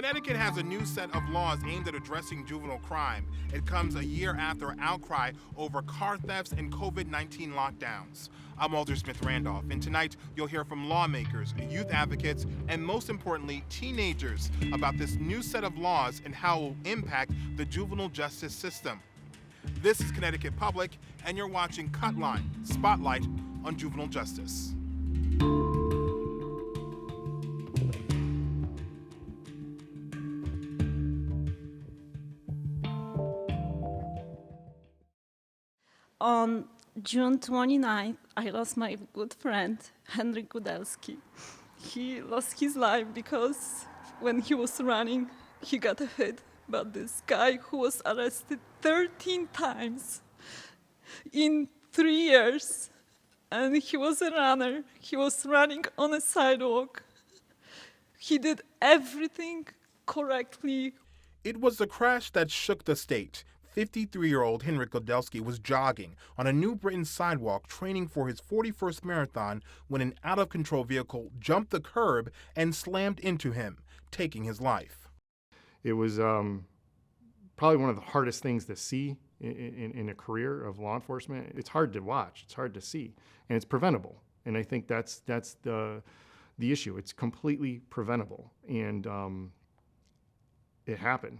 Connecticut has a new set of laws aimed at addressing juvenile crime. It comes a year after outcry over car thefts and COVID-19 lockdowns. I'm Walter Smith Randolph, and tonight you'll hear from lawmakers, youth advocates, and most importantly, teenagers about this new set of laws and how it will impact the juvenile justice system. This is Connecticut Public, and you're watching Cutline, Spotlight on Juvenile Justice. On June 29th, I lost my good friend, Henryk Kudelski. He lost his life because when he was running, he got hit by this guy who was arrested 13 times in 3 years. And he was a runner. He was running on a sidewalk. He did everything correctly. It was the crash that shook the state. 53-year-old Henryk Kudelski was jogging on a New Britain sidewalk training for his 41st marathon when an out-of-control vehicle jumped the curb and slammed into him, taking his life. It was probably one of the hardest things to see in a career of law enforcement. It's hard to watch, it's hard to see, and it's preventable. And I think that's the issue. It's completely preventable, and it happened.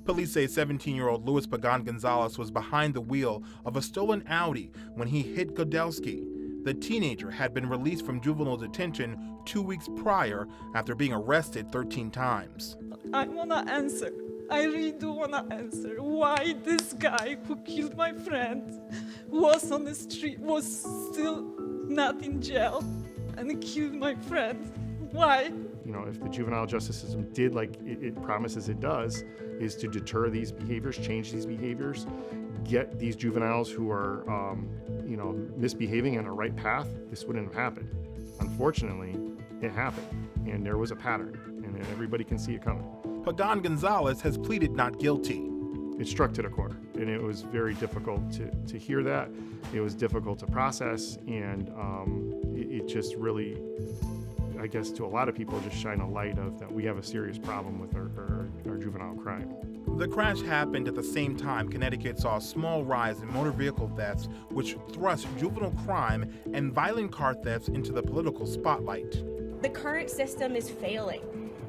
Police say 17-year-old Luis Pagan Gonzalez was behind the wheel of a stolen Audi when he hit Kudelski. The teenager had been released from juvenile detention 2 weeks prior after being arrested 13 times. I want to answer. I really do want to answer why this guy who killed my friend was on the street, was still not in jail, and killed my friend. Why? You know, if the juvenile justice system did like it promises it does, is to deter these behaviors, change these behaviors, get these juveniles who are, misbehaving on a right path, this wouldn't have happened. Unfortunately, it happened, and there was a pattern, and everybody can see it coming. Pagan Gonzalez has pleaded not guilty. It struck to the core, and it was very difficult to hear that. It was difficult to process, and it just really, I guess, to a lot of people, just shine a light of that we have a serious problem with our juvenile crime. The crash happened at the same time Connecticut saw a small rise in motor vehicle thefts, which thrust juvenile crime and violent car thefts into the political spotlight. The current system is failing.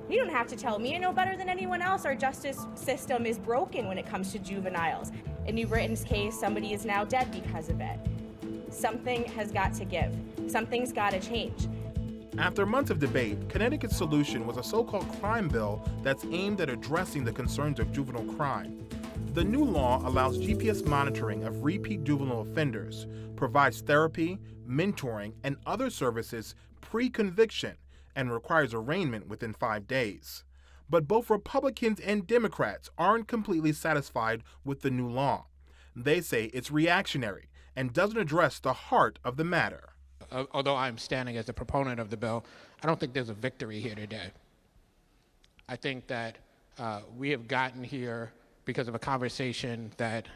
You don't have to tell me. I know better than anyone else our justice system is broken when it comes to juveniles. In New Britain's case, somebody is now dead because of it. Something has got to give. Something's got to change. After months of debate, Connecticut's solution was a so-called crime bill that's aimed at addressing the concerns of juvenile crime. The new law allows GPS monitoring of repeat juvenile offenders, provides therapy, mentoring, and other services pre-conviction, and requires arraignment within 5 days. But both Republicans and Democrats aren't completely satisfied with the new law. They say it's reactionary and doesn't address the heart of the matter. Although I'm standing as a proponent of the bill, I don't think there's a victory here today. I think that we have gotten here because of a conversation that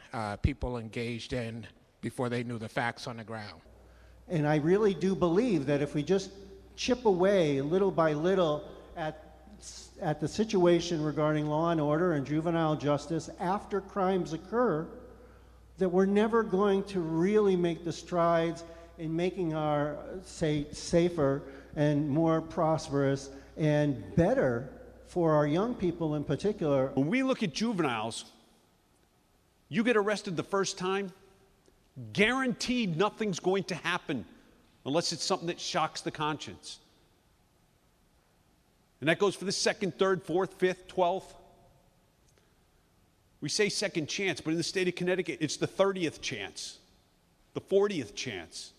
people engaged in before they knew the facts on the ground. And I really do believe that if we just chip away little by little at the situation regarding law and order and juvenile justice after crimes occur, that we're never going to really make the strides in making our state safer and more prosperous and better for our young people in particular. When we look at juveniles, you get arrested the first time, guaranteed nothing's going to happen unless it's something that shocks the conscience. And that goes for the second, third, fourth, fifth, 12th. We say second chance, but in the state of Connecticut, it's the 30th chance, the 40th chance.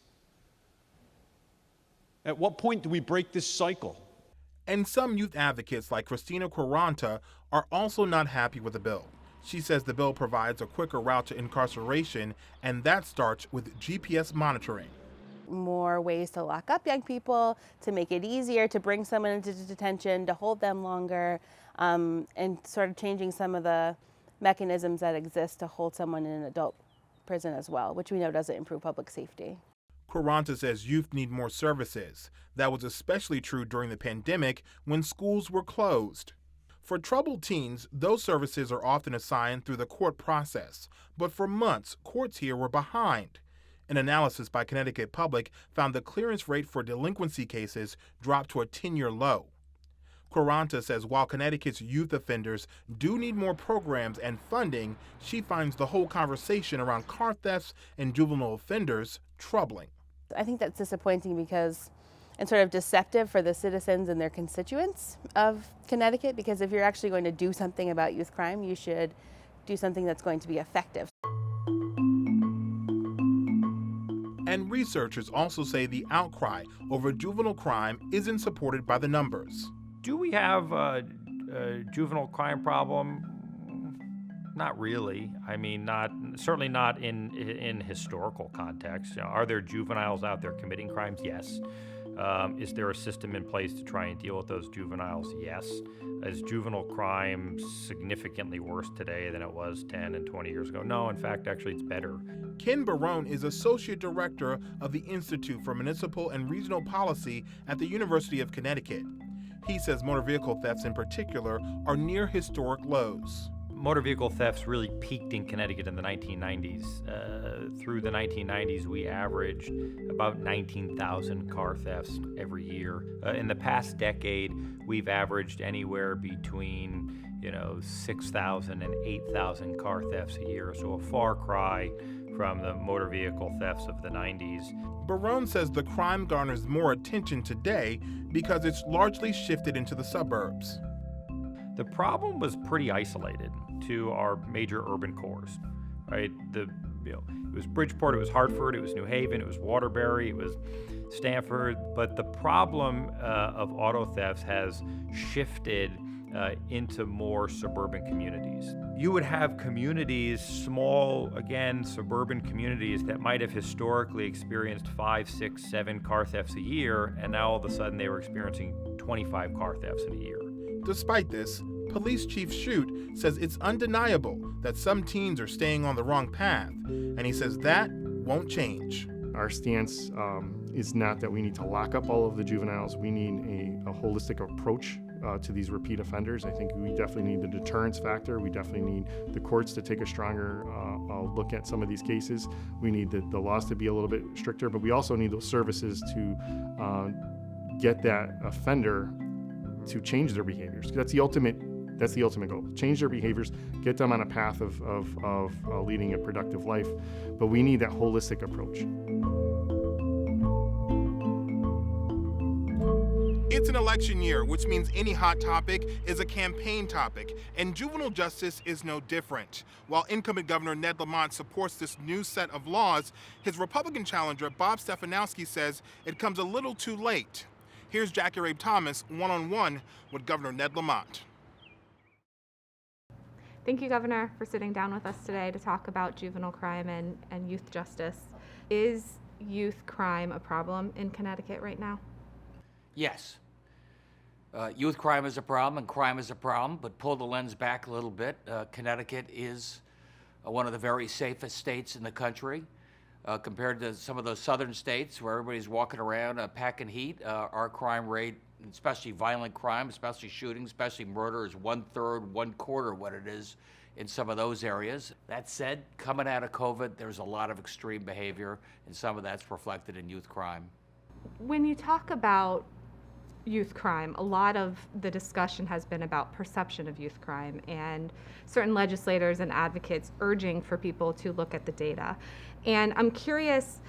At what point do we break this cycle? And some youth advocates like Christina Quaranta are also not happy with the bill. She says the bill provides a quicker route to incarceration, and that starts with GPS monitoring. More ways to lock up young people, to make it easier to bring someone into detention, to hold them longer, and sort of changing some of the mechanisms that exist to hold someone in an adult prison as well, which we know doesn't improve public safety. Quaranta says youth need more services. That was especially true during the pandemic when schools were closed. For troubled teens, those services are often assigned through the court process, but for months, courts here were behind. An analysis by Connecticut Public found the clearance rate for delinquency cases dropped to a 10-year low. Quaranta says while Connecticut's youth offenders do need more programs and funding, she finds the whole conversation around car thefts and juvenile offenders troubling. I think that's disappointing because and sort of deceptive for the citizens and their constituents of Connecticut, because if you're actually going to do something about youth crime, you should do something that's going to be effective. And researchers also say the outcry over juvenile crime isn't supported by the numbers. Do we have a juvenile crime problem? Not really. I mean, certainly not in historical context. You know, are there juveniles out there committing crimes? Yes. Is there a system in place to try and deal with those juveniles? Yes. Is juvenile crime significantly worse today than it was 10 and 20 years ago? No, in fact, actually, it's better. Ken Barone is Associate Director of the Institute for Municipal and Regional Policy at the University of Connecticut. He says motor vehicle thefts in particular are near historic lows. Motor vehicle thefts really peaked in Connecticut in the 1990s. Through the 1990s, we averaged about 19,000 car thefts every year. In the past decade, we've averaged anywhere between 6,000 and 8,000 car thefts a year, so a far cry from the motor vehicle thefts of the 90s. Barone says the crime garners more attention today because it's largely shifted into the suburbs. The problem was pretty isolated to our major urban cores, right? It was Bridgeport, it was Hartford, it was New Haven, it was Waterbury, it was Stamford. But the problem of auto thefts has shifted into more suburban communities. You would have communities, small, again, suburban communities that might have historically experienced 5, 6, 7 car thefts a year, and now all of a sudden they were experiencing 25 car thefts in a year. Despite this, Police Chief Shute says it's undeniable that some teens are staying on the wrong path, and he says that won't change. Our stance is not that we need to lock up all of the juveniles. We need a holistic approach to these repeat offenders. I think we definitely need the deterrence factor. We definitely need the courts to take a stronger look at some of these cases. We need the laws to be a little bit stricter, but we also need those services to get that offender to change their behaviors. That's the ultimate goal. Change their behaviors, get them on a path of leading a productive life. But we need that holistic approach. It's an election year, which means any hot topic is a campaign topic, and juvenile justice is no different. While incumbent Governor Ned Lamont supports this new set of laws, his Republican challenger Bob Stefanowski says it comes a little too late. Here's Jackie Rabe Thomas one-on-one with Governor Ned Lamont. Thank you, Governor, for sitting down with us today to talk about juvenile crime and youth justice. Is youth crime a problem in Connecticut right now? Yes. Youth crime is a problem and crime is a problem, but pull the lens back a little bit. Connecticut is one of the very safest states in the country. Compared to some of those southern states where everybody's walking around packing heat, our crime rate, especially violent crime, especially shootings, especially murder, is 1/3, 1/4 what it is in some of those areas. That said, coming out of COVID, there's a lot of extreme behavior, and some of that's reflected in youth crime. When you talk about youth crime, a lot of the discussion has been about perception of youth crime and certain legislators and advocates urging for people to look at the data. And I'm curious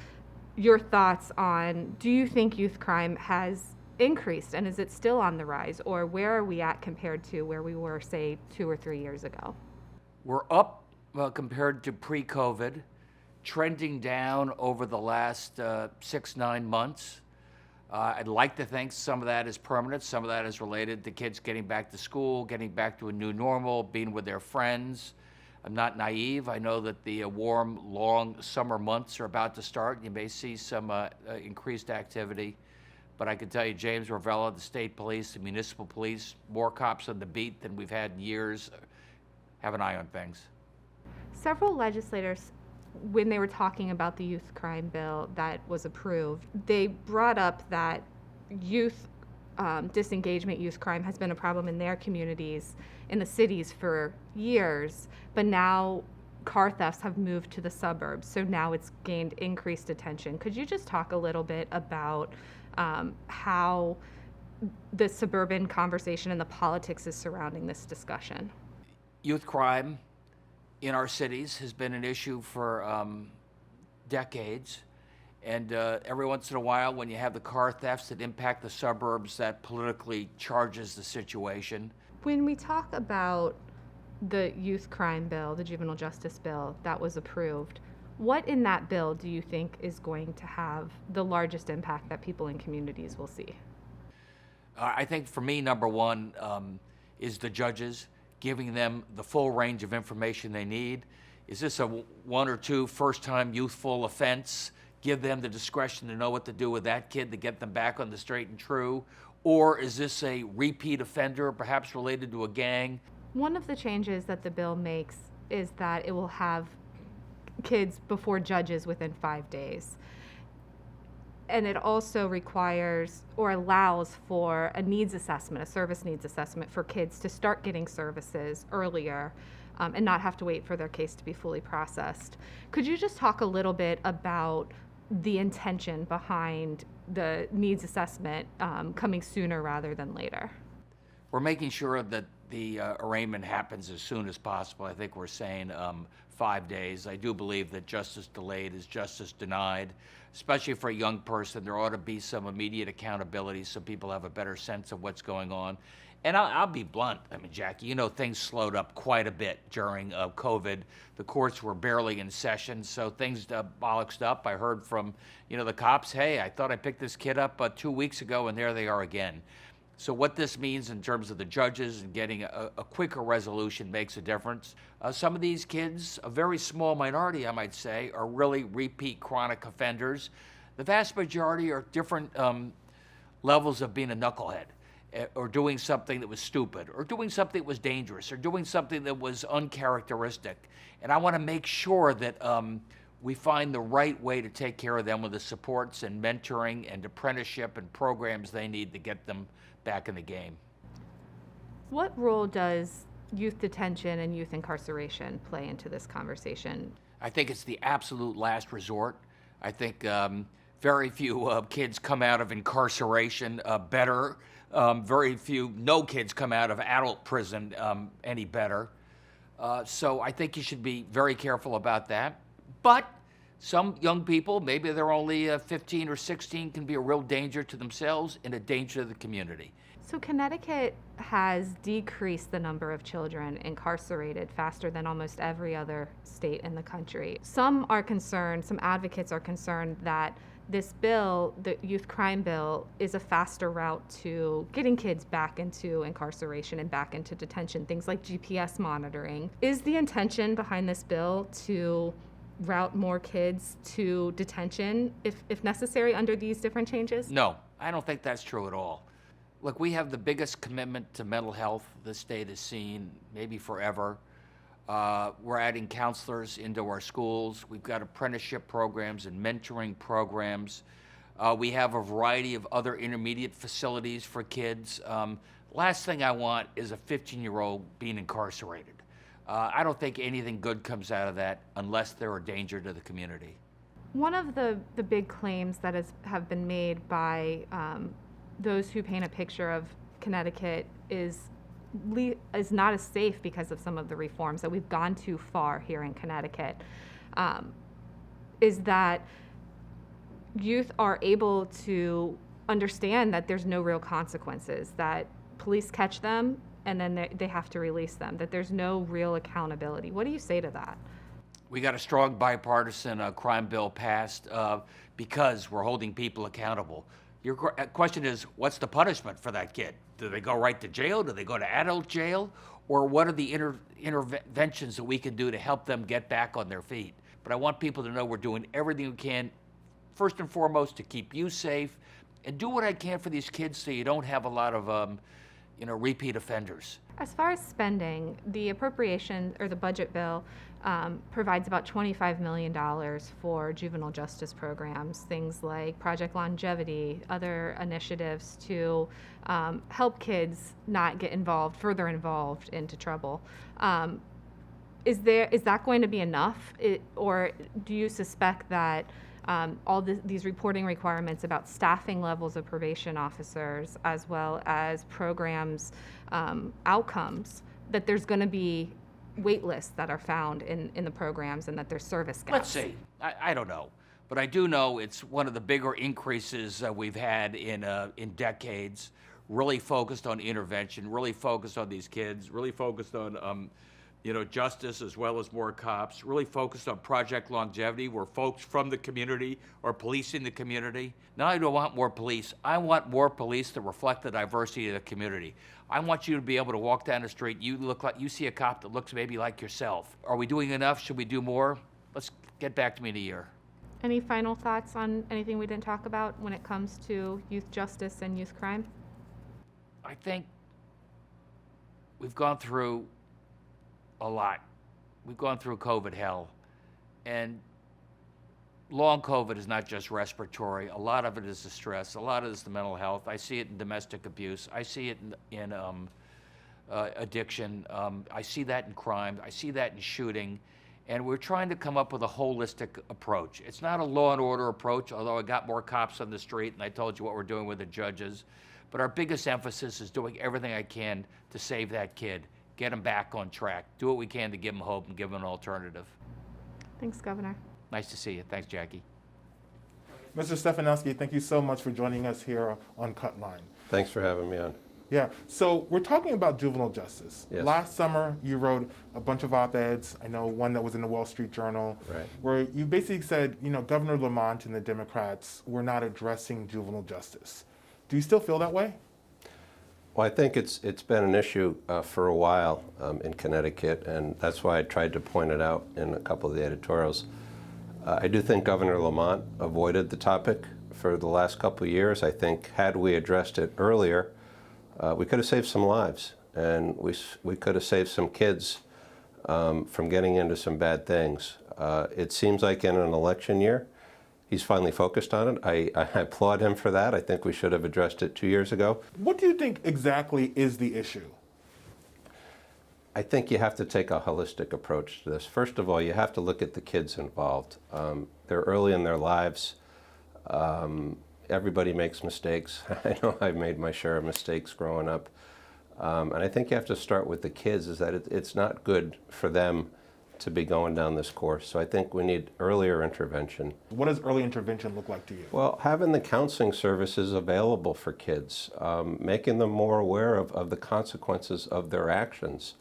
your thoughts on, do you think youth crime has increased and is it still on the rise, or where are we at compared to where we were, say, 2 or 3 years ago? We're up compared to pre-COVID, trending down over the last 6-9 months. I'd like to think some of that is permanent. Some of that is related to kids getting back to school, getting back to a new normal, being with their friends. I'm not naive. I know that the warm, long summer months are about to start. You may see some increased activity. But I can tell you, James Ravella, the state police, the municipal police, more cops on the beat than we've had in years, have an eye on things. Several legislators, when they were talking about the youth crime bill that was approved, they brought up that youth disengagement youth crime has been a problem in their communities, in the cities for years, but now car thefts have moved to the suburbs, so now it's gained increased attention. Could you just talk a little bit about how the suburban conversation and the politics is surrounding this discussion? Youth crime in our cities has been an issue for decades. And every once in a while, when you have the car thefts that impact the suburbs, that politically charges the situation. When we talk about the youth crime bill, the juvenile justice bill that was approved, what in that bill do you think is going to have the largest impact that people in communities will see? I think for me, number one is the judges, giving them the full range of information they need. Is this a one or two first-time youthful offense? Give them the discretion to know what to do with that kid to get them back on the straight and true? Or is this a repeat offender, perhaps related to a gang? One of the changes that the bill makes is that it will have kids before judges within 5 days. And it also requires or allows for a needs assessment, a service needs assessment for kids to start getting services earlier and not have to wait for their case to be fully processed. Could you just talk a little bit about the intention behind the needs assessment coming sooner rather than later? We're making sure that the arraignment happens as soon as possible. I think we're saying 5 days. I do believe that justice delayed is justice denied, especially for a young person. There ought to be some immediate accountability so people have a better sense of what's going on. And I'll be blunt. I mean, Jackie, you know, things slowed up quite a bit during COVID. The courts were barely in session, so things bollocksed up. I heard from, the cops, hey, I thought I picked this kid up 2 weeks ago, and there they are again. So what this means in terms of the judges and getting a quicker resolution makes a difference. Some of these kids, a very small minority, I might say, are really repeat chronic offenders. The vast majority are different levels of being a knucklehead, or doing something that was stupid, or doing something that was dangerous, or doing something that was uncharacteristic. And I want to make sure that we find the right way to take care of them with the supports and mentoring and apprenticeship and programs they need to get them back in the game. What role does youth detention and youth incarceration play into this conversation? I think it's the absolute last resort. I think very few kids come out of incarceration better. No kids come out of adult prison any better. So I think you should be very careful about that. But some young people, maybe they're only 15 or 16, can be a real danger to themselves and a danger to the community. So Connecticut has decreased the number of children incarcerated faster than almost every other state in the country. Some advocates are concerned that this bill, the youth crime bill, is a faster route to getting kids back into incarceration and back into detention, things like GPS monitoring. Is the intention behind this bill to route more kids to detention if necessary under these different changes? No, I don't think that's true at all. Look, we have the biggest commitment to mental health this state has seen, maybe forever. We're adding counselors into our schools. We've got apprenticeship programs and mentoring programs. We have a variety of other intermediate facilities for kids. Last thing I want is a 15-year-old being incarcerated. I don't think anything good comes out of that unless they're a danger to the community. One of the big claims that have been made by those who paint a picture of Connecticut is not as safe because of some of the reforms, that we've gone too far here in Connecticut, is that youth are able to understand that there's no real consequences, that police catch them and then they have to release them, that there's no real accountability. What do you say to that? We got a strong bipartisan crime bill passed because we're holding people accountable. Your question is, what's the punishment for that kid? Do they go right to jail? Do they go to adult jail? Or what are the interventions that we can do to help them get back on their feet? But I want people to know we're doing everything we can, first and foremost, to keep you safe, and do what I can for these kids so you don't have a lot of repeat offenders. As far as spending, the appropriation or the budget bill provides about $25 million for juvenile justice programs, things like Project Longevity, other initiatives to help kids not get further involved into trouble. Is that going to be enough, or do you suspect that these reporting requirements about staffing levels of probation officers, as well as programs outcomes, that there's going to be wait lists that are found in the programs and that there's service gaps? Let's see. I don't know. But I do know it's one of the bigger increases we've had in decades, really focused on intervention, really focused on these kids, really focused on justice as well as more cops, really focused on Project Longevity, where folks from the community are policing the community. Now I don't want more police. I want more police that reflect the diversity of the community. I want you to be able to walk down the street, you see a cop that looks maybe like yourself. Are we doing enough? Should we do more? Let's get back to me in a year. Any final thoughts on anything we didn't talk about when it comes to youth justice and youth crime? I think we've gone through a lot. We've gone through COVID hell, and long COVID is not just respiratory. A lot of it is the stress. A lot of it is the mental health. I see it in domestic abuse. I see it in addiction. I see that in crime. I see that in shooting. And we're trying to come up with a holistic approach. It's not a law and order approach, although I got more cops on the street, and I told you what we're doing with the judges. But our biggest emphasis is doing everything I can to save that kid, get him back on track, do what we can to give him hope and give him an alternative. Thanks, Governor. Nice to see you. Thanks, Jackie. Mr. Stefanowski, thank you so much for joining us here on Cut Line. Thanks for having me on. Yeah, so we're talking about juvenile justice. Yes. Last summer, you wrote a bunch of op-eds. I know one that was in the Wall Street Journal, Right. where you basically said, Governor Lamont and the Democrats were not addressing juvenile justice. Do you still feel that way? Well, I think it's been an issue for a while in Connecticut, and that's why I tried to point it out in a couple of the editorials. I do think Governor Lamont avoided the topic for the last couple of years. I think had we addressed it earlier, we could have saved some lives, and we could have saved some kids from getting into some bad things. It seems like in an election year, he's finally focused on it. I applaud him for that. I think we should have addressed it 2 years ago. What do you think exactly is the issue? I think you have to take a holistic approach to this. First of all, you have to look at the kids involved. They're early in their lives. Everybody makes mistakes. I know I've made my share of mistakes growing up. And I think you have to start with the kids, is that it's not good for them to be going down this course. So I think we need earlier intervention. What does early intervention look like to you? Well, having the counseling services available for kids, making them more aware of the consequences of their actions,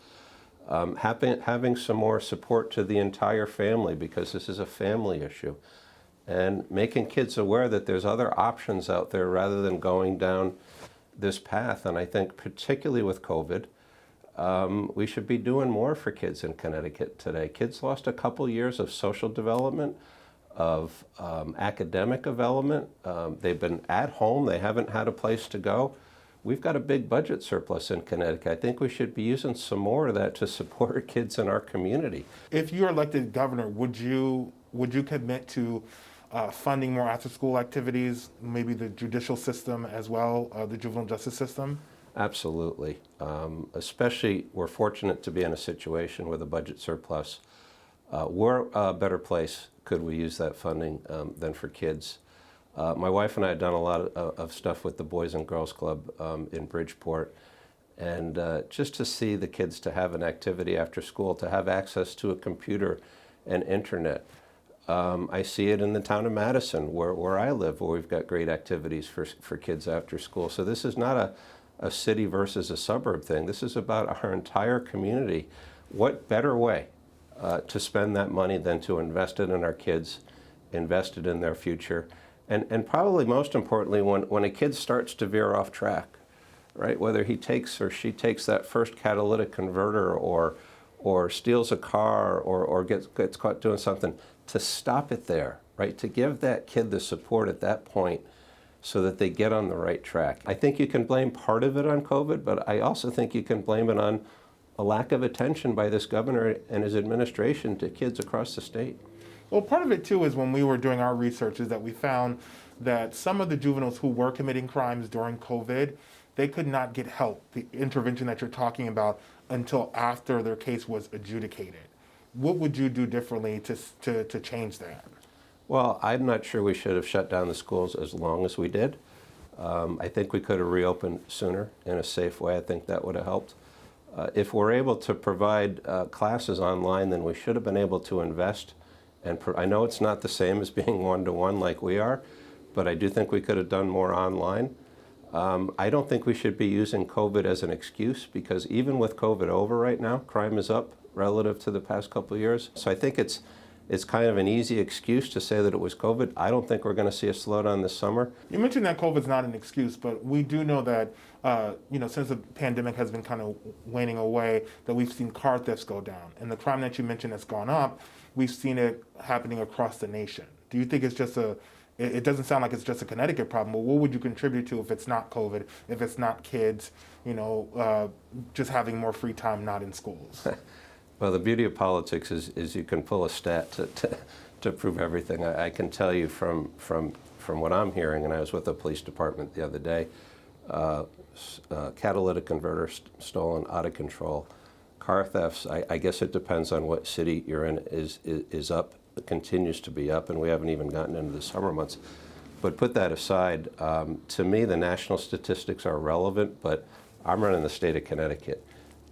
having some more support to the entire family, because this is a family issue, and making kids aware that there's other options out there rather than going down this path. And I think particularly with COVID, we should be doing more for kids in Connecticut today. Kids lost a couple years of social development, of academic development. They've been at home. They haven't had a place to go. We've got a big budget surplus in Connecticut. I think we should be using some more of that to support kids in our community. If you're elected governor, would you commit to funding more after-school activities, maybe the judicial system as well, the juvenile justice system? Absolutely. Especially, we're fortunate to be in a situation with a budget surplus. Where a better place could we use that funding than for kids? My wife and I have done a lot of stuff with the Boys and Girls Club in Bridgeport. And just to see the kids to have an activity after school, to have access to a computer and internet. I see it in the town of Madison, where I live, where we've got great activities for kids after school. So this is not a city versus a suburb thing. This is about our entire community. What better way to spend that money than to invest it in our kids, invest it in their future, and probably most importantly, when a kid starts to veer off track, right? Whether he takes or she takes that first catalytic converter or steals a car or gets caught doing something, to stop it there, right? To give that kid the support at that point so that they get on the right track. I think you can blame part of it on COVID, but I also think you can blame it on a lack of attention by this governor and his administration to kids across the state. Well, part of it too is when we were doing our research is that we found that some of the juveniles who were committing crimes during COVID, they could not get help, the intervention that you're talking about, until after their case was adjudicated. What would you do differently to change that? Well, I'm not sure we should have shut down the schools as long as we did. I think we could have reopened sooner in a safe way. I think that would have helped. If we're able to provide classes online, then we should have been able to invest. And I know it's not the same as being one-to-one like we are, but I do think we could have done more online. I don't think we should be using COVID as an excuse, because even with COVID over right now, crime is up relative to the past couple of years. So I think it's kind of an easy excuse to say that it was COVID. I don't think we're going to see a slowdown this summer. You mentioned that COVID's not an excuse, but we do know that since the pandemic has been kind of waning away, that we've seen car thefts go down. And the crime that you mentioned that's gone up, we've seen it happening across the nation. Do you think it's just it doesn't sound like it's just a Connecticut problem, but what would you contribute to if it's not COVID, if it's not kids, just having more free time not in schools? Well, the beauty of politics is you can pull a stat to prove everything. I can tell you from what I'm hearing, and I was with the police department the other day, catalytic converter stolen out of control. Car thefts, I guess it depends on what city you're in, is up, continues to be up, and we haven't even gotten into the summer months. But put that aside, to me the national statistics are relevant, but I'm running the state of Connecticut.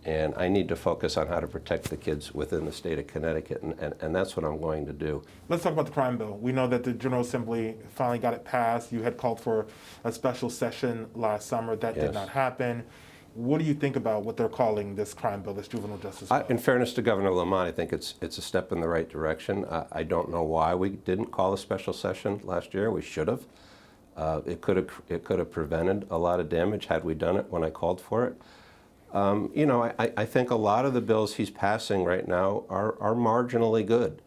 And I need to focus on how to protect the kids within the state of Connecticut, and that's what I'm going to do. Let's talk about the crime bill. We know that the General Assembly finally got it passed. You had called for a special session last summer. That did not happen. What do you think about what they're calling this crime bill, this juvenile justice bill? In fairness to Governor Lamont, I think it's a step in the right direction. I don't know why we didn't call a special session last year. We should have. It could have prevented a lot of damage had we done it when I called for it. I think a lot of the bills he's passing right now are marginally good.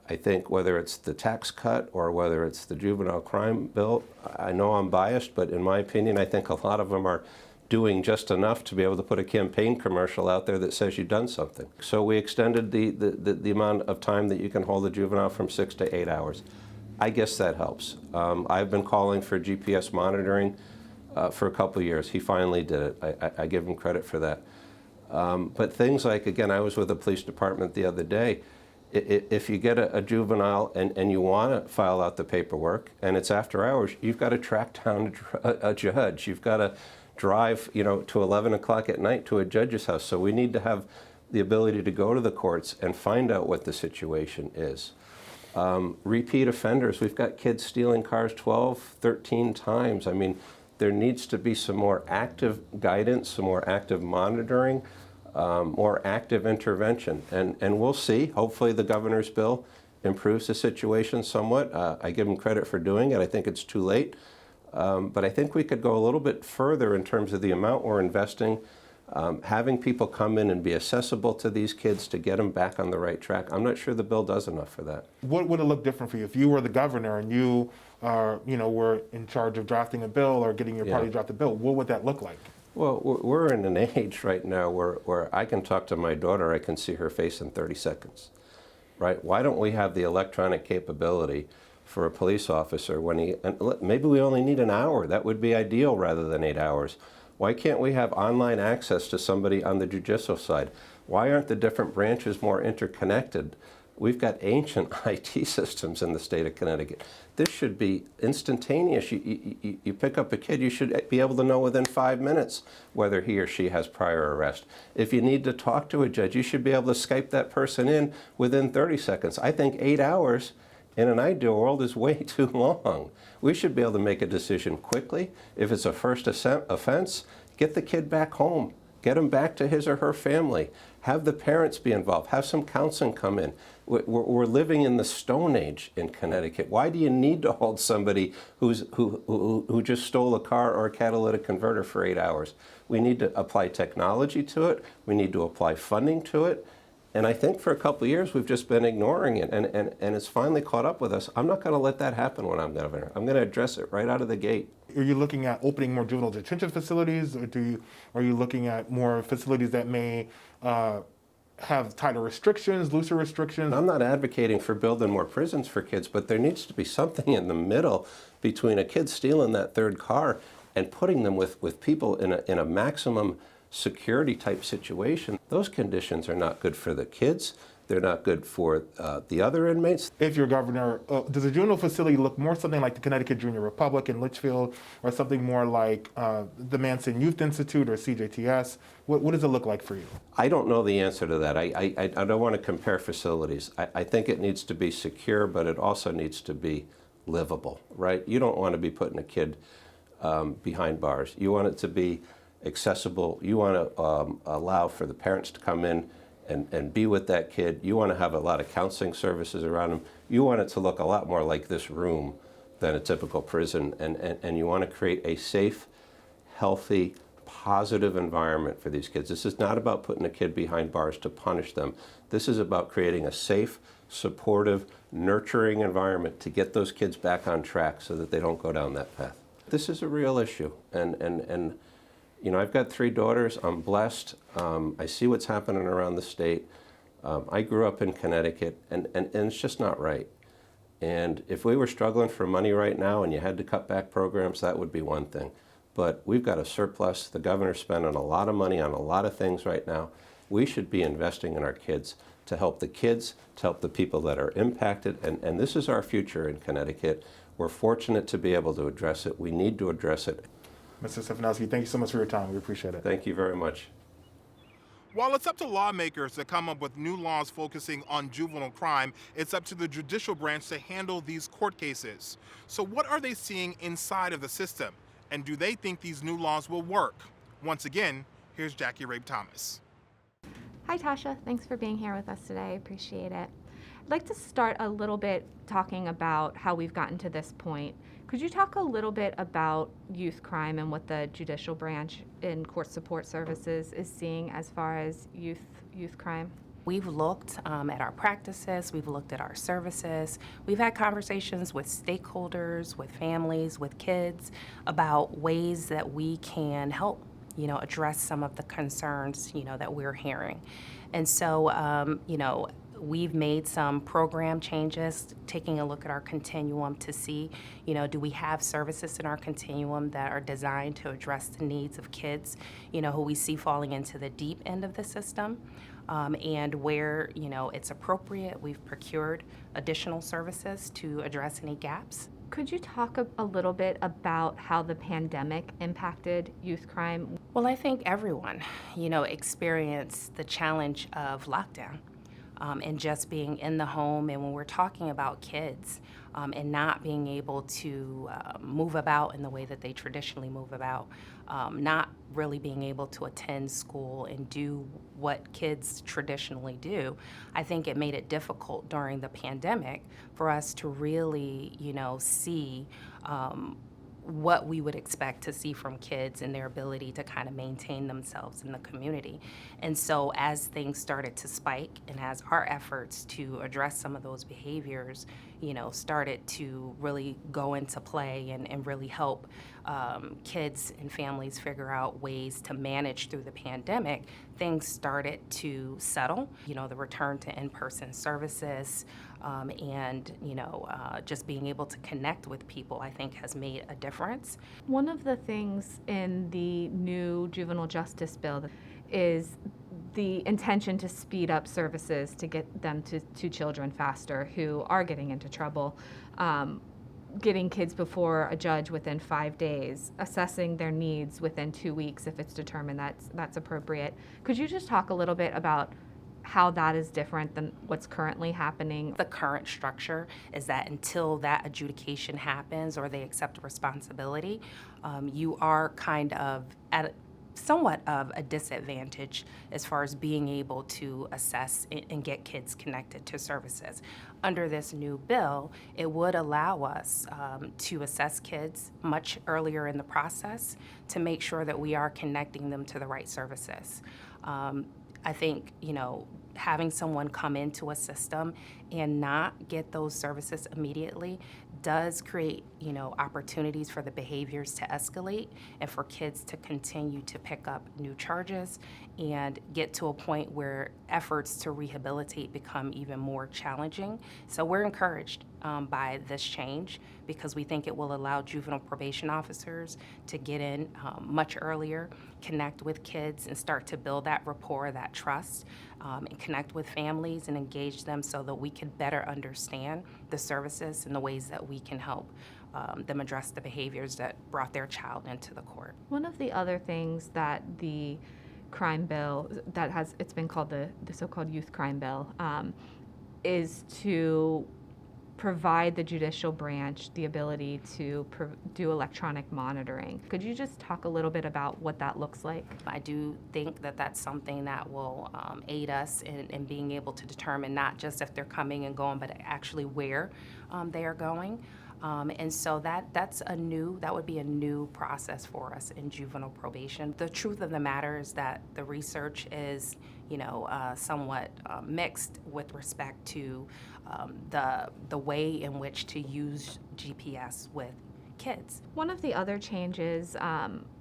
I think whether it's the tax cut or whether it's the juvenile crime bill, I know I'm biased, but in my opinion, I think a lot of them are doing just enough to be able to put a campaign commercial out there that says you've done something. So we extended the amount of time that you can hold a juvenile from 6 to 8 hours. I guess that helps. I've been calling for GPS monitoring for a couple of years. He finally did it. I give him credit for that. But things like, again, I was with the police department the other day. If you get a juvenile and you want to file out the paperwork and it's after hours, you've got to track down a judge. You've got to drive, to 11 o'clock at night to a judge's house. So we need to have the ability to go to the courts and find out what the situation is. Repeat offenders, we've got kids stealing cars 12, 13 times. I mean, there needs to be some more active guidance, some more active monitoring, more active intervention. And we'll see. Hopefully the governor's bill improves the situation somewhat. I give him credit for doing it. I think it's too late. But I think we could go a little bit further in terms of the amount we're investing, having people come in and be accessible to these kids to get them back on the right track. I'm not sure the bill does enough for that. What would it look different for you if you were the governor and you were in charge of drafting a bill or getting your party to draft a bill? What would that look like? Well, we're in an age right now where I can talk to my daughter, I can see her face in 30 seconds, right? Why don't we have the electronic capability for a police officer maybe we only need an hour. That would be ideal rather than 8 hours. Why can't we have online access to somebody on the judicial side? Why aren't the different branches more interconnected? We've got ancient IT systems in the state of Connecticut. This should be instantaneous. You pick up a kid, you should be able to know within 5 minutes whether he or she has prior arrest. If you need to talk to a judge, you should be able to Skype that person in within 30 seconds. I think 8 hours in an ideal world is way too long. We should be able to make a decision quickly. If it's a first offense, get the kid back home. Get him back to his or her family. Have the parents be involved. Have some counseling come in. We're living in the Stone Age in Connecticut. Why do you need to hold somebody who just stole a car or a catalytic converter for 8 hours? We need to apply technology to it. We need to apply funding to it. And I think for a couple of years we've just been ignoring it, and it's finally caught up with us. I'm not going to let that happen when I'm governor. I'm going to address it right out of the gate. Are you looking at opening more juvenile detention facilities, or are you looking at more facilities that may have tighter restrictions, looser restrictions? I'm not advocating for building more prisons for kids, but there needs to be something in the middle between a kid stealing that third car and putting them with people in a maximum security type situation. Those conditions are not good for the kids. They're not good for the other inmates. If you're governor, does a juvenile facility look more something like the Connecticut Junior Republic in Litchfield, or something more like the Manson Youth Institute or CJTS? What does it look like for you? I don't know the answer to that. I don't want to compare facilities. I think it needs to be secure, but it also needs to be livable, right? You don't want to be putting a kid behind bars. You want it to be accessible. You want to allow for the parents to come in and be with that kid. You want to have a lot of counseling services around them. You want it to look a lot more like this room than a typical prison. And you want to create a safe, healthy, positive environment for these kids. This is not about putting a kid behind bars to punish them. This is about creating a safe, supportive, nurturing environment to get those kids back on track so that they don't go down that path. This is a real issue. And you know, I've got 3 daughters. I'm blessed. I see what's happening around the state. I grew up in Connecticut, and it's just not right. And if we were struggling for money right now and you had to cut back programs, that would be one thing. But we've got a surplus. The governor's spending a lot of money on a lot of things right now. We should be investing in our kids to help the kids, to help the people that are impacted. And this is our future in Connecticut. We're fortunate to be able to address it. We need to address it. Mr. Stefanowski, thank you so much for your time. We appreciate it. Thank you very much. While it's up to lawmakers to come up with new laws focusing on juvenile crime, it's up to the judicial branch to handle these court cases. So what are they seeing inside of the system? And do they think these new laws will work? Once again, here's Jackie Rabe Thomas. Hi, Tasha. Thanks for being here with us today. I appreciate it. I'd like to start a little bit talking about how we've gotten to this point. Could you talk a little bit about youth crime and what the judicial branch in court support services is seeing as far as youth crime? We've looked at our practices, we've looked at our services, we've had conversations with stakeholders, with families, with kids about ways that we can help, address some of the concerns, that we're hearing. And so, we've made some program changes, taking a look at our continuum to see, do we have services in our continuum that are designed to address the needs of kids, who we see falling into the deep end of the system, and where, it's appropriate, we've procured additional services to address any gaps. Could you talk a little bit about how the pandemic impacted youth crime? Well, I think everyone, experienced the challenge of lockdown. And just being in the home, and when we're talking about kids and not being able to move about in the way that they traditionally move about, not really being able to attend school and do what kids traditionally do, I think it made it difficult during the pandemic for us to really, see what we would expect to see from kids and their ability to kind of maintain themselves in the community. And so as things started to spike and as our efforts to address some of those behaviors, started to really go into play and really help kids and families figure out ways to manage through the pandemic, things started to settle. The return to in-person services and, just being able to connect with people, I think, has made a difference. One of the things in the new juvenile justice bill is the intention to speed up services to get them to children faster who are getting into trouble, getting kids before a judge within 5 days, assessing their needs within 2 weeks if it's determined that's appropriate. Could you just talk a little bit about how that is different than what's currently happening? The current structure is that until that adjudication happens or they accept responsibility, you are kind of at somewhat of a disadvantage as far as being able to assess and get kids connected to services. Under this new bill, it would allow us to assess kids much earlier in the process to make sure that we are connecting them to the right services. I think, having someone come into a system and not get those services immediately does create, opportunities for the behaviors to escalate and for kids to continue to pick up new charges and get to a point where efforts to rehabilitate become even more challenging. So we're encouraged by this change because we think it will allow juvenile probation officers to get in much earlier, connect with kids, and start to build that rapport, that trust, and connect with families and engage them so that we can better understand the services and the ways that we can help them address the behaviors that brought their child into the court. One of the other things that the crime bill it's been called the so-called youth crime bill, is to provide the judicial branch the ability to do electronic monitoring. Could you just talk a little bit about what that looks like? I do think that that's something that will aid us in being able to determine not just if they're coming and going, but actually where they are going. And so that would be a new process for us in juvenile probation. The truth of the matter is that the research is, somewhat mixed with respect to the way in which to use GPS with kids. One of the other changes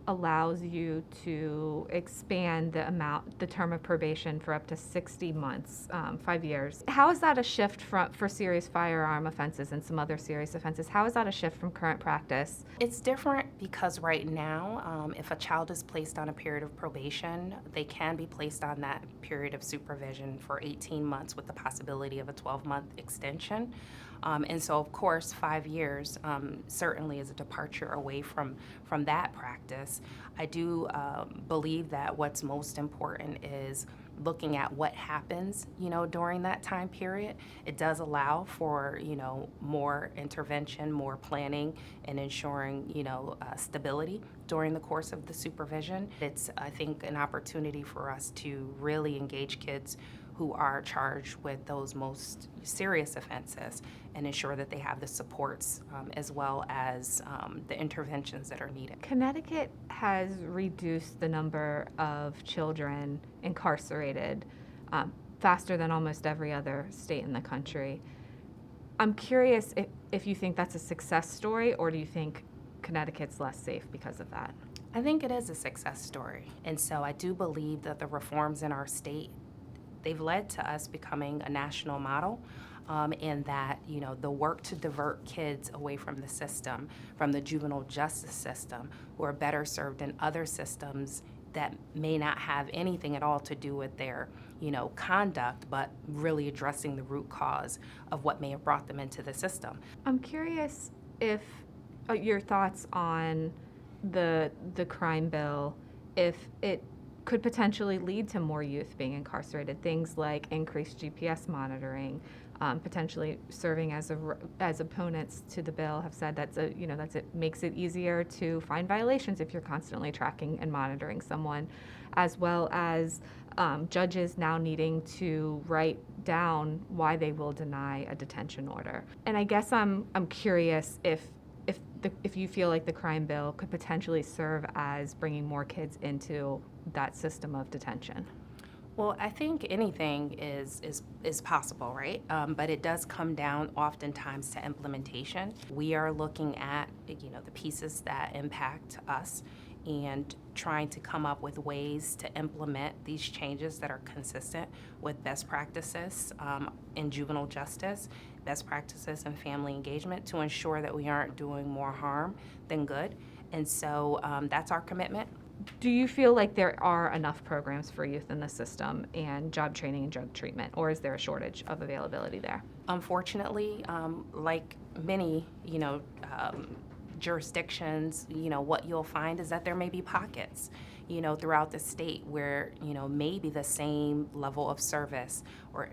allows you to expand the term of probation for up to 60 months, 5 years. How is that a shift for serious firearm offenses and some other serious offenses? How is that a shift from current practice? It's different because right now, if a child is placed on a period of probation, they can be placed on that period of supervision for 18 months with the possibility of a 12-month extension. And so, of course, 5 years certainly is a departure away from that practice. I do believe that what's most important is looking at what happens, during that time period. It does allow for, more intervention, more planning, and ensuring, stability during the course of the supervision. It's, I think, an opportunity for us to really engage kids who are charged with those most serious offenses and ensure that they have the supports as well as the interventions that are needed. Connecticut has reduced the number of children incarcerated faster than almost every other state in the country. I'm curious if you think that's a success story, or do you think Connecticut's less safe because of that? I think it is a success story. And so I do believe that the reforms in our state, they've led to us becoming a national model, in that, the work to divert kids away from the system, from the juvenile justice system, who are better served in other systems that may not have anything at all to do with their, conduct, but really addressing the root cause of what may have brought them into the system. I'm curious if your thoughts on the crime bill, if it could potentially lead to more youth being incarcerated. Things like increased GPS monitoring, potentially serving as opponents to the bill have said it makes it easier to find violations if you're constantly tracking and monitoring someone, as well as judges now needing to write down why they will deny a detention order. And I guess I'm curious if you feel like the crime bill could potentially serve as bringing more kids into that system of detention. Well, I think anything is possible, right? But it does come down oftentimes to implementation. We are looking at, the pieces that impact us and trying to come up with ways to implement these changes that are consistent with best practices in juvenile justice, best practices in family engagement, to ensure that we aren't doing more harm than good. And so that's our commitment. Do you feel like there are enough programs for youth in the system and job training and drug treatment, or is there a shortage of availability there? Unfortunately, like many, jurisdictions, what you'll find is that there may be pockets, throughout the state where, maybe the same level of service or,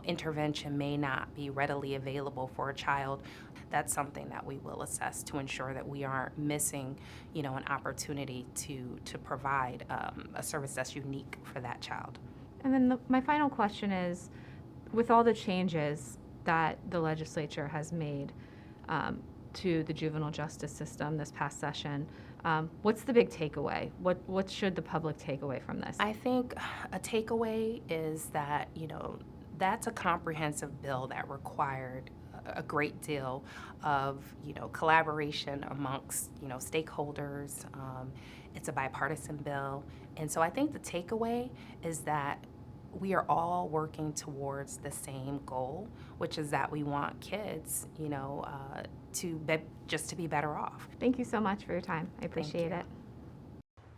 intervention may not be readily available for a child. That's something that we will assess to ensure that we aren't missing, an opportunity to provide a service that's unique for that child. And then my final question is, with all the changes that the legislature has made to the juvenile justice system this past session. What's the big takeaway? What should the public take away from this? I think a takeaway is that, that's a comprehensive bill that required a great deal of, collaboration amongst, stakeholders. It's a bipartisan bill. And so I think the takeaway is that we are all working towards the same goal, which is that we want kids, to be better off. Thank you so much for your time. I appreciate it.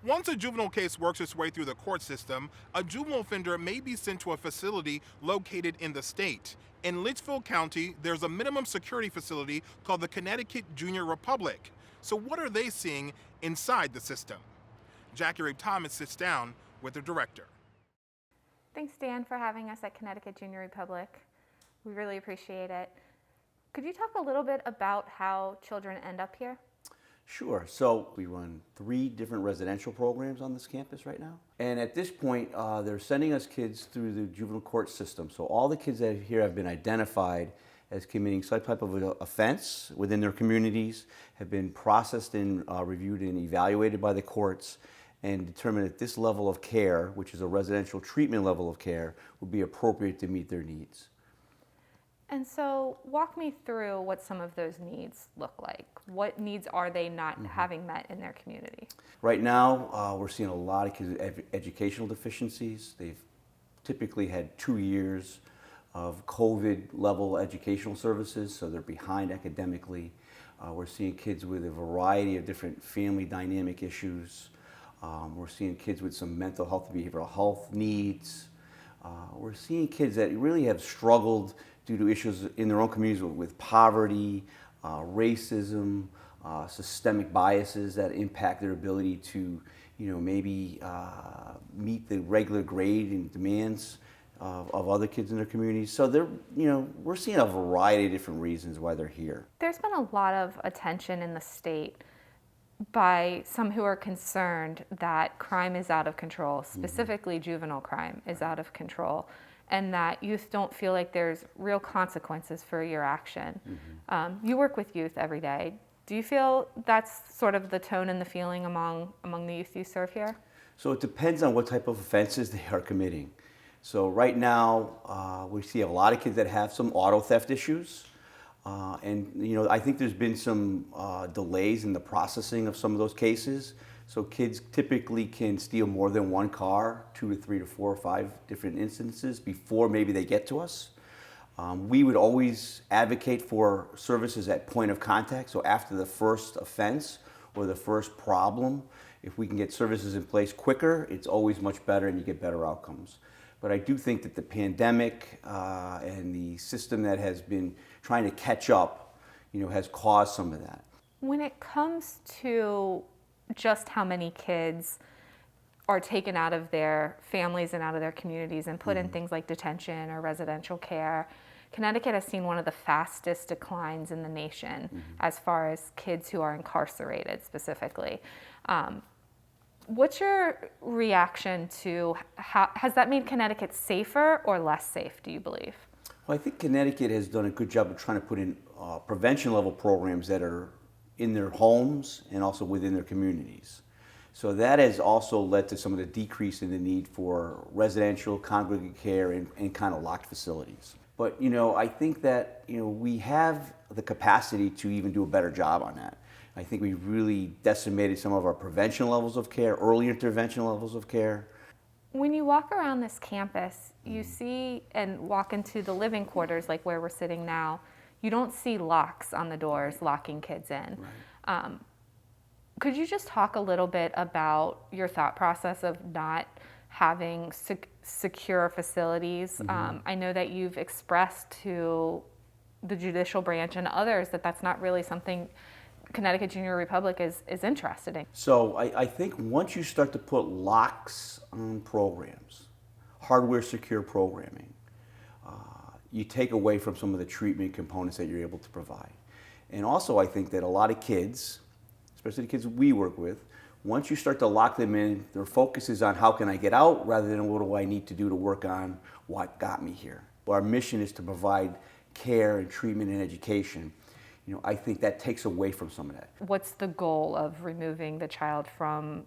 Once a juvenile case works its way through the court system, a juvenile offender may be sent to a facility located in the state. In Litchfield County, there's a minimum security facility called the Connecticut Junior Republic. So what are they seeing inside the system? Jackie Rape Thomas sits down with the director. Thanks, Dan, for having us at Connecticut Junior Republic. We really appreciate it. Could you talk a little bit about how children end up here? Sure. So we run 3 different residential programs on this campus right now. And at this point, they're sending us kids through the juvenile court system. So all the kids that are here have been identified as committing some type of offense within their communities, have been processed and reviewed and evaluated by the courts, and determined that this level of care, which is a residential treatment level of care, would be appropriate to meet their needs. And so walk me through what some of those needs look like. What needs are they not having met in their community? Right now, we're seeing a lot of kids with educational deficiencies. They've typically had 2 years of COVID-level educational services, so they're behind academically. We're seeing kids with a variety of different family dynamic issues. We're seeing kids with some mental health and behavioral health needs. We're seeing kids that really have struggled due to issues in their own communities with poverty, racism, systemic biases that impact their ability to, maybe meet the regular grade and demands of other kids in their communities. So we're seeing a variety of different reasons why they're here. There's been a lot of attention in the state by some who are concerned that crime is out of control, specifically juvenile crime is out of control, and that youth don't feel like there's real consequences for your action. You work with youth every day. Do you feel that's sort of the tone and the feeling among the youth you serve here? So it depends on what type of offenses they are committing. So right now, we see a lot of kids that have some auto theft issues. And I think there's been some delays in the processing of some of those cases. So kids typically can steal more than one car, 2 to 3 to 4 or 5 different instances before maybe they get to us. We would always advocate for services at point of contact. So after the first offense or the first problem, if we can get services in place quicker, it's always much better and you get better outcomes. But I do think that the pandemic and the system that has been trying to catch up, has caused some of that. When it comes to just how many kids are taken out of their families and out of their communities and put in things like detention or residential care, Connecticut has seen one of the fastest declines in the nation as far as kids who are incarcerated specifically. What's your reaction to has that made Connecticut safer or less safe, do you believe? Well, I think Connecticut has done a good job of trying to put in prevention level programs that are in their homes and also within their communities. So that has also led to some of the decrease in the need for residential, congregate care and kind of locked facilities. But I think that we have the capacity to even do a better job on that. I think we really decimated some of our prevention levels of care, early intervention levels of care. When you walk around this campus, you see and walk into the living quarters like where we're sitting now, you don't see locks on the doors locking kids in. Right. Could you just talk a little bit about your thought process of not having secure facilities? I know that you've expressed to the judicial branch and others that that's not really something Connecticut Junior Republic is interested in. So I think once you start to put locks on programs, hardware secure programming, you take away from some of the treatment components that you're able to provide. And also I think that a lot of kids, especially the kids we work with, once you start to lock them in, their focus is on how can I get out rather than what do I need to do to work on what got me here. Our mission is to provide care and treatment and education, I think that takes away from some of that. What's the goal of removing the child from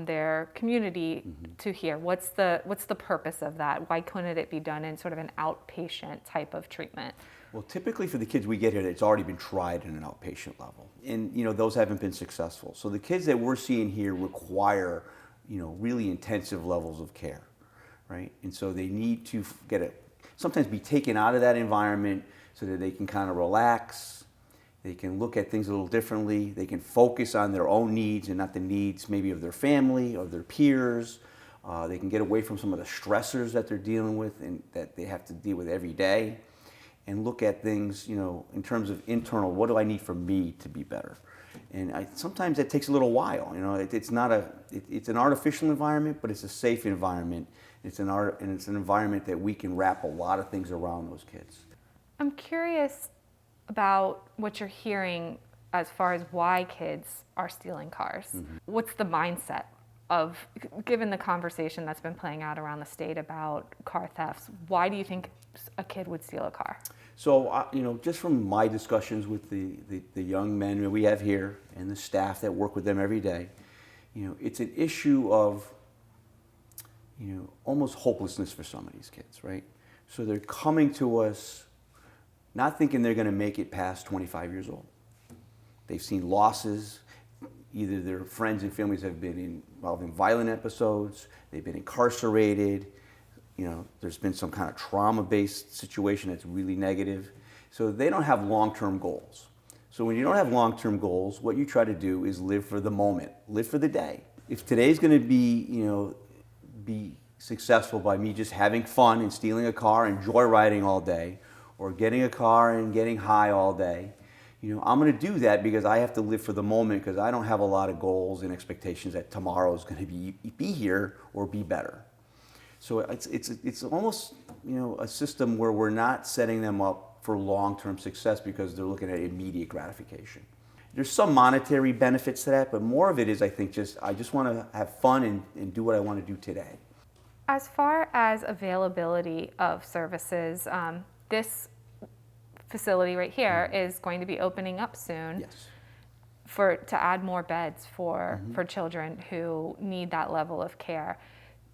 their community to here? What's the purpose of that? Why couldn't it be done in sort of an outpatient type of treatment? Well, typically for the kids we get here, it's already been tried in an outpatient level, and those haven't been successful. So the kids that we're seeing here require, really intensive levels of care, right? And so they need to sometimes be taken out of that environment so that they can kind of relax. They can look at things a little differently. They can focus on their own needs and not the needs maybe of their family or their peers. They can get away from some of the stressors that they're dealing with and that they have to deal with every day, and look at things, in terms of internal, what do I need for me to be better? And sometimes it takes a little while. It's an artificial environment, but it's a safe environment. It's an environment that we can wrap a lot of things around those kids. I'm curious about what you're hearing as far as why kids are stealing cars. What's the mindset of, given the conversation that's been playing out around the state about car thefts, why do you think a kid would steal a car? So, just from my discussions with the young men we have here and the staff that work with them every day, it's an issue of, almost hopelessness for some of these kids, right? So they're coming to us not thinking they're going to make it past 25 years old. They've seen losses. Either their friends and families have been involved in violent episodes, they've been incarcerated, there's been some kind of trauma-based situation that's really negative. So they don't have long-term goals. So when you don't have long-term goals, what you try to do is live for the moment, live for the day. If today's going to be successful by me just having fun and stealing a car and joyriding all day, or getting a car and getting high all day, I'm going to do that because I have to live for the moment, because I don't have a lot of goals and expectations that tomorrow is going to be here or be better. So it's almost a system where we're not setting them up for long-term success because they're looking at immediate gratification. There's some monetary benefits to that, but more of it is, I think, I just want to have fun and do what I want to do today. As far as availability of services, this facility right here is going to be opening up soon. Yes. To add more beds for children who need that level of care.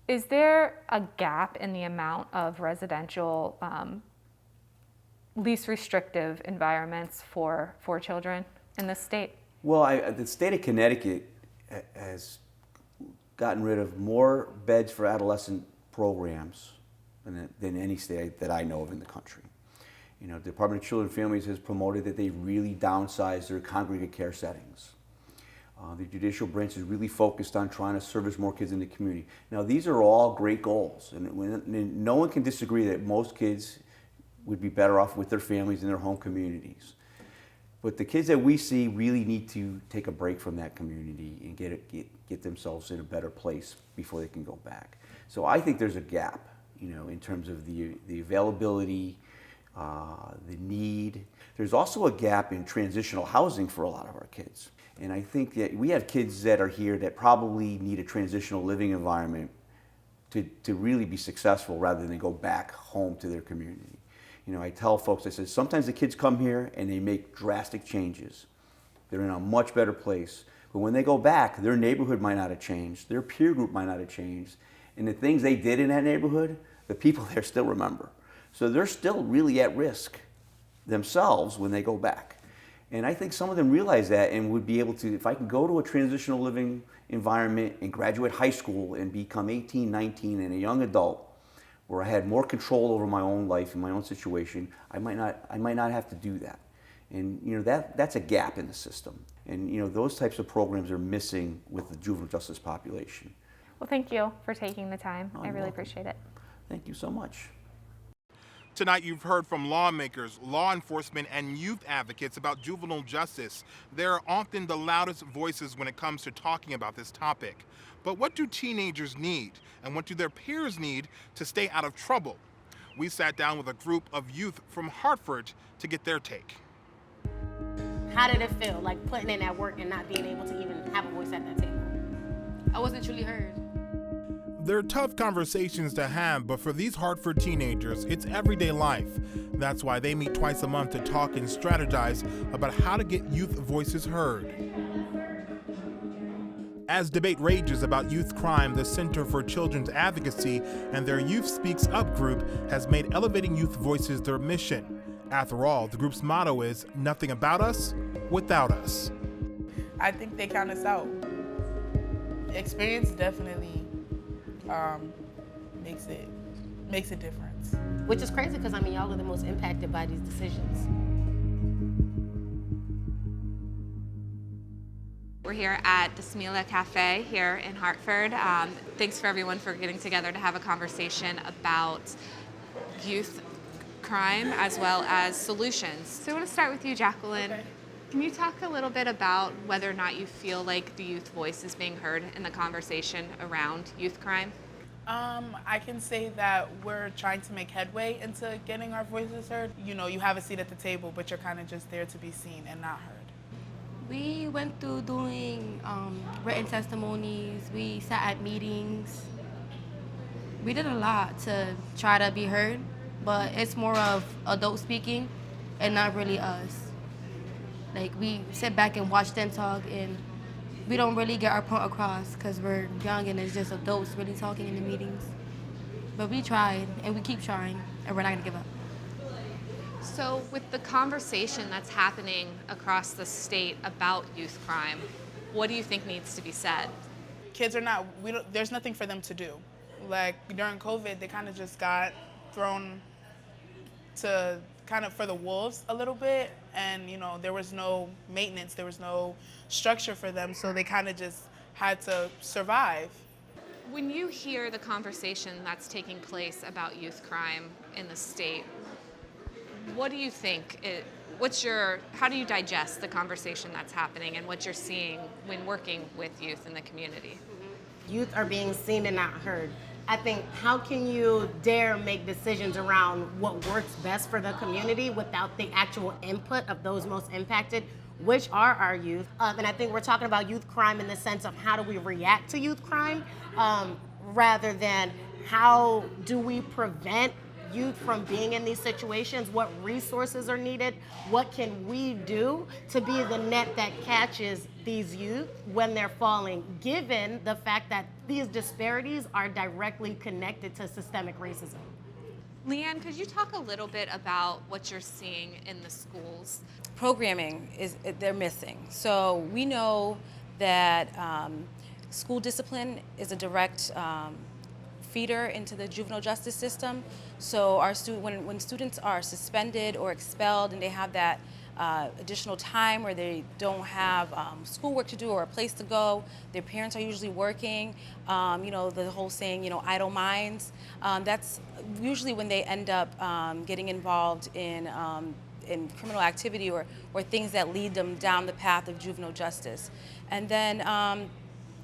Is there a gap in the amount of residential, least restrictive environments for children in the state? Well, the state of Connecticut has gotten rid of more beds for adolescent programs than any state that I know of in the country. The Department of Children and Families has promoted that they really downsize their congregate care settings. The judicial branch is really focused on trying to service more kids in the community. Now, these are all great goals, and no one can disagree that most kids would be better off with their families in their home communities. But the kids that we see really need to take a break from that community and get themselves in a better place before they can go back. So I think there's a gap, in terms of the availability, the need. There's also a gap in transitional housing for a lot of our kids. And I think that we have kids that are here that probably need a transitional living environment to really be successful rather than go back home to their community. I tell folks, I said, sometimes the kids come here and they make drastic changes. They're in a much better place. But when they go back, their neighborhood might not have changed, their peer group might not have changed, and the things they did in that neighborhood, the people there still remember. So they're still really at risk themselves when they go back. And I think some of them realize that and would be able to, if I can go to a transitional living environment and graduate high school and become 18, 19 and a young adult, where I had more control over my own life and my own situation, I might not have to do that. And that's a gap in the system. And those types of programs are missing with the juvenile justice population. Well, thank you for taking the time. I really welcome. appreciate it. Thank you so much. Tonight, you've heard from lawmakers, law enforcement, and youth advocates about juvenile justice. They're often the loudest voices when it comes to talking about this topic. But what do teenagers need, and what do their peers need to stay out of trouble? We sat down with a group of youth from Hartford to get their take. How did it feel, like putting in that work and not being able to even have a voice at that table? I wasn't truly heard. They're tough conversations to have, but for these Hartford teenagers, it's everyday life. That's why they meet twice a month to talk and strategize about how to get youth voices heard. As debate rages about youth crime, the Center for Children's Advocacy and their Youth Speaks Up group has made elevating youth voices their mission. After all, the group's motto is, "Nothing about us without us." I think they count us out. Experience definitely makes a difference. Which is crazy because, I mean, y'all are the most impacted by these decisions. We're here at the Smila Cafe here in Hartford. Thanks for everyone for getting together to have a conversation about youth crime as well as solutions. So I want to start with you, Jacqueline. Okay. Can you talk a little bit about whether or not you feel like the youth voice is being heard in the conversation around youth crime? I can say that we're trying to make headway into getting our voices heard. You know, you have a seat at the table, but you're kind of just there to be seen and not heard. We went through doing written testimonies. We sat at meetings. We did a lot to try to be heard, but it's more of adult speaking and not really us. Like, we sit back and watch them talk, and we don't really get our point across because we're young and it's just adults really talking in the meetings. But we tried, and we keep trying, and we're not gonna give up. So with the conversation that's happening across the state about youth crime, what do you think needs to be said? Kids are not, there's nothing for them to do. Like, during COVID, they kind of just got thrown to kind of for the wolves a little bit, and you know, there was no maintenance, there was no structure for them, so they kind of just had to survive. When you hear the conversation that's taking place about youth crime in the state, what do you think? How do you digest the conversation that's happening and what you're seeing when working with youth in the community? Youth are being seen and not heard. I think, how can you dare make decisions around what works best for the community without the actual input of those most impacted, which are our youth? And I think we're talking about youth crime in the sense of how do we react to youth crime, rather than how do we prevent youth from being in these situations, what resources are needed, what can we do to be the net that catches these youth when they're falling, given the fact that these disparities are directly connected to systemic racism. Leanne, could you talk a little bit about what you're seeing in the schools? Programming they're missing. So we know that school discipline is a direct feeder into the juvenile justice system. So when students are suspended or expelled and they have that additional time where they don't have schoolwork to do or a place to go, their parents are usually working, the whole saying, idle minds, that's usually when they end up getting involved in criminal activity or things that lead them down the path of juvenile justice. And then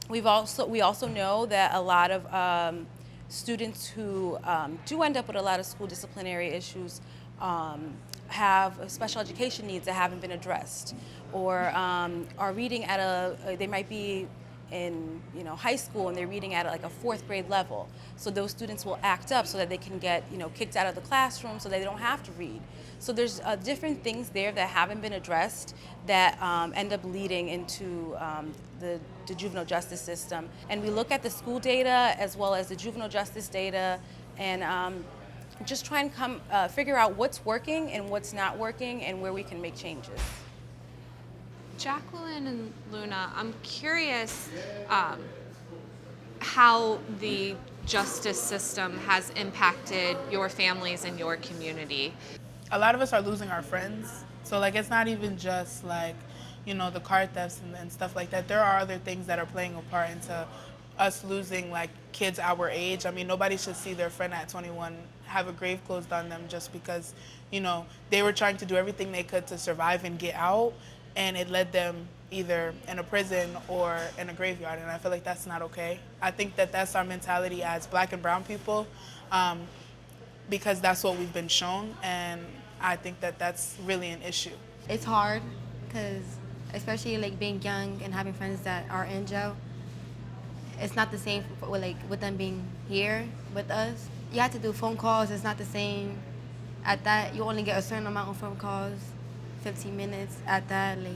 we also know that a lot of students who do end up with a lot of school disciplinary issues have special education needs that haven't been addressed, or are reading at they might be in high school and they're reading at like a 4th grade level. So those students will act up so that they can get kicked out of the classroom so that they don't have to read. So there's different things there that haven't been addressed that end up leading into the juvenile justice system. And we look at the school data as well as the juvenile justice data, and just try and figure out what's working and what's not working and where we can make changes. Jacqueline and Luna, I'm curious how the justice system has impacted your families and your community. A lot of us are losing our friends. So like, it's not even just like, the car thefts and stuff like that. There are other things that are playing a part into us losing like kids our age. I mean, nobody should see their friend at 21 have a grave closed on them just because, they were trying to do everything they could to survive and get out, and it led them either in a prison or in a graveyard, and I feel like that's not okay. I think that that's our mentality as Black and brown people, because that's what we've been shown, and I think that that's really an issue. It's hard because, especially like being young and having friends that are in jail, it's not the same with them being here with us. You have to do phone calls. It's not the same. At that, you only get a certain amount of phone calls, 15 minutes. At that, like,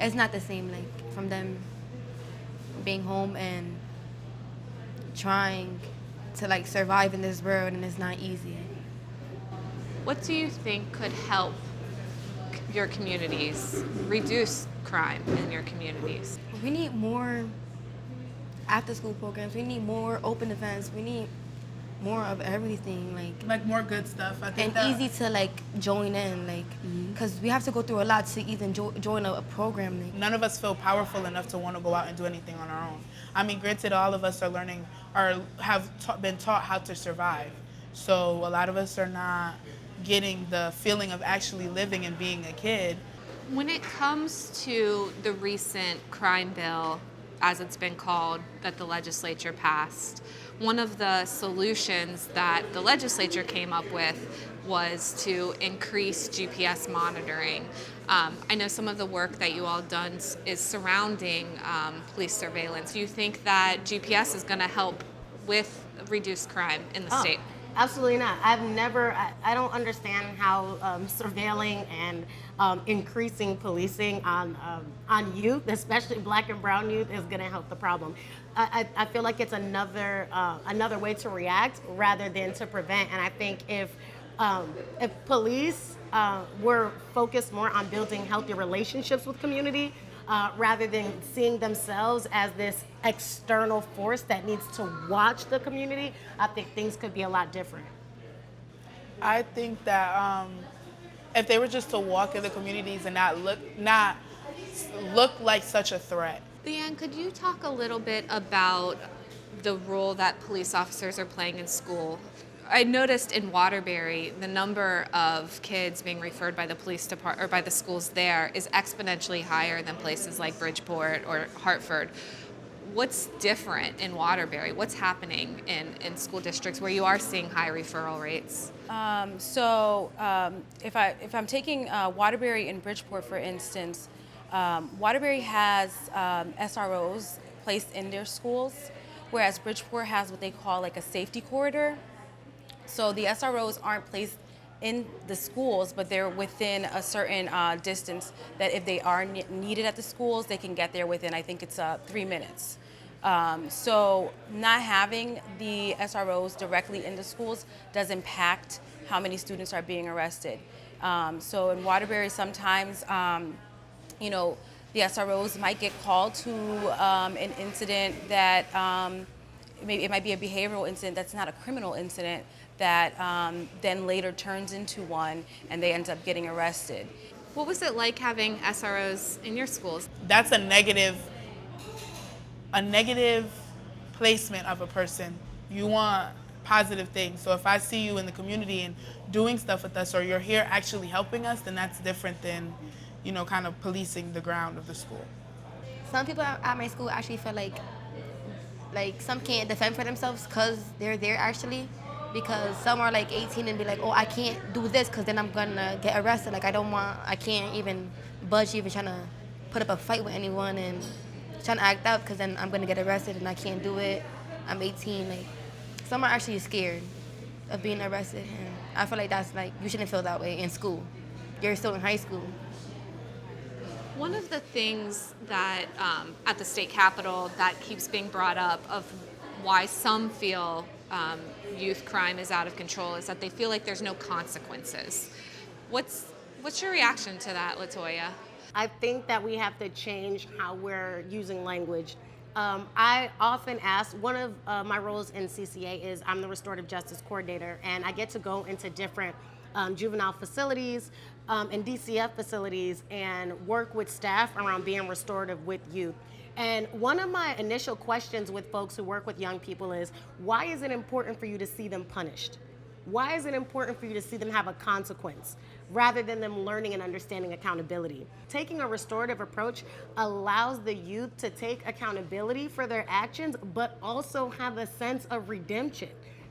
it's not the same, like, from them being home and trying to, like, survive in this world, and it's not easy. What do you think could help your communities reduce crime in your communities? We need more after-school programs. We need more open events. We need more of everything, like more good stuff. I think and easy to like join in, like, because we have to go through a lot to even join a program. Like. None of us feel powerful enough to want to go out and do anything on our own. I mean, granted, all of us are learning or have been taught how to survive. So a lot of us are not getting the feeling of actually living and being a kid. When it comes to the recent crime bill, as it's been called, that the legislature passed, one of the solutions that the legislature came up with was to increase GPS monitoring. I know some of the work that you all done is surrounding police surveillance. Do you think that GPS is going to help with reduced crime in the state? Absolutely not. I don't understand how surveilling and increasing policing on youth, especially Black and brown youth, is going to help the problem. I feel like it's another way to react rather than to prevent. And I think if police were focused more on building healthy relationships with community, rather than seeing themselves as this external force that needs to watch the community, I think things could be a lot different. I think that if they were just to walk in the communities and not look like such a threat. Leanne, could you talk a little bit about the role that police officers are playing in school? I noticed in Waterbury, the number of kids being referred by the police department or by the schools there is exponentially higher than places like Bridgeport or Hartford. What's different in Waterbury? What's happening in school districts where you are seeing high referral rates? If I'm taking Waterbury and Bridgeport, for instance, Waterbury has SROs placed in their schools, whereas Bridgeport has what they call like a safety corridor. So the SROs aren't placed in the schools, but they're within a certain distance that if they are needed at the schools, they can get there within, I think it's 3 minutes. So not having the SROs directly in the schools does impact how many students are being arrested. So in Waterbury, sometimes, the SROs might get called to an incident that maybe it might be a behavioral incident that's not a criminal incident that then later turns into one and they end up getting arrested. What was it like having SROs in your schools? That's a negative placement of a person. You want positive things. So if I see you in the community and doing stuff with us, or you're here actually helping us, then that's different than, kind of policing the ground of the school. Some people at my school actually feel like some can't defend for themselves because they're there actually. Because some are like 18 and be like, oh, I can't do this because then I'm gonna get arrested. Like I can't even budge even trying to put up a fight with anyone and trying to act out because then I'm gonna get arrested and I can't do it. I'm 18. Like some are actually scared of being arrested, and I feel like that's like you shouldn't feel that way in school. You're still in high school. One of the things that at the state capitol that keeps being brought up of why some feel youth crime is out of control is that they feel like there's no consequences. What's your reaction to that, Latoya? I think that we have to change how we're using language. I often ask, one of my roles in CCA is I'm the restorative justice coordinator, and I get to go into different juvenile facilities and DCF facilities and work with staff around being restorative with youth. And one of my initial questions with folks who work with young people is, why is it important for you to see them punished? Why is it important for you to see them have a consequence rather than them learning and understanding accountability? Taking a restorative approach allows the youth to take accountability for their actions, but also have a sense of redemption.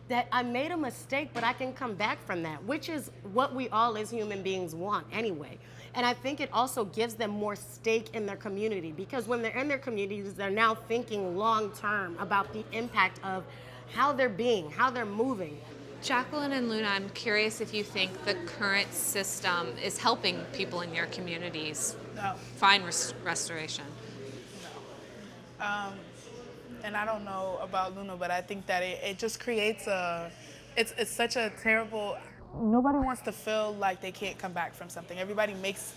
That I made a mistake, but I can come back from that, which is what we all as human beings want anyway. And I think it also gives them more stake in their community, because when they're in their communities, they're now thinking long term about the impact of how they're being, how they're moving. Jacqueline and Luna, I'm curious if you think the current system is helping people in your communities find restoration. And I don't know about Luna, but I think that it just creates it's such a terrible, nobody wants to feel like they can't come back from something. Everybody makes,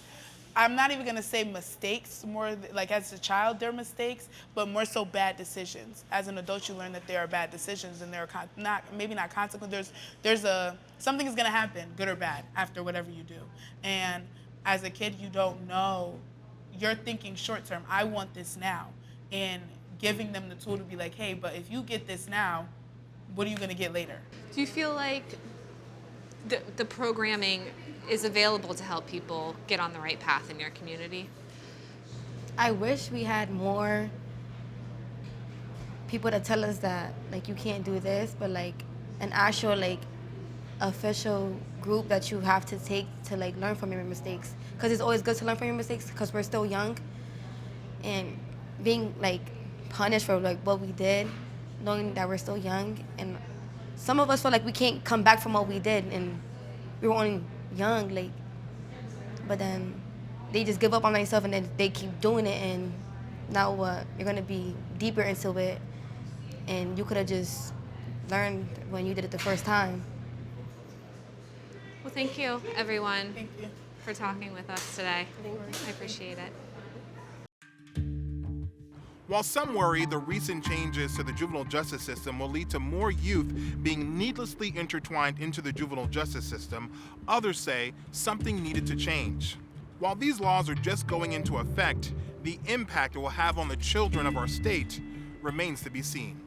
I'm not even gonna say mistakes, more like as a child they're mistakes, but more so bad decisions. As an adult you learn that there are bad decisions and there are maybe not consequences. Something is gonna happen, good or bad, after whatever you do. And as a kid you don't know, you're thinking short term, I want this now. And giving them the tool to be like, hey, but if you get this now, what are you gonna get later? Do you feel like the programming is available to help people get on the right path in your community? I wish we had more people to tell us that, like, you can't do this, but like an actual, like, official group that you have to take to, like, learn from your mistakes. Because it's always good to learn from your mistakes because we're still young. And being, like, punished for, like, what we did, knowing that we're still young, and some of us feel like we can't come back from what we did, and we were only young, like, but then they just give up on themselves and then they keep doing it, and now what? You're gonna be deeper into it, and you could have just learned when you did it the first time. Well, thank you, everyone, for talking with us today. I appreciate it. While some worry the recent changes to the juvenile justice system will lead to more youth being needlessly intertwined into the juvenile justice system, others say something needed to change. While these laws are just going into effect, the impact it will have on the children of our state remains to be seen.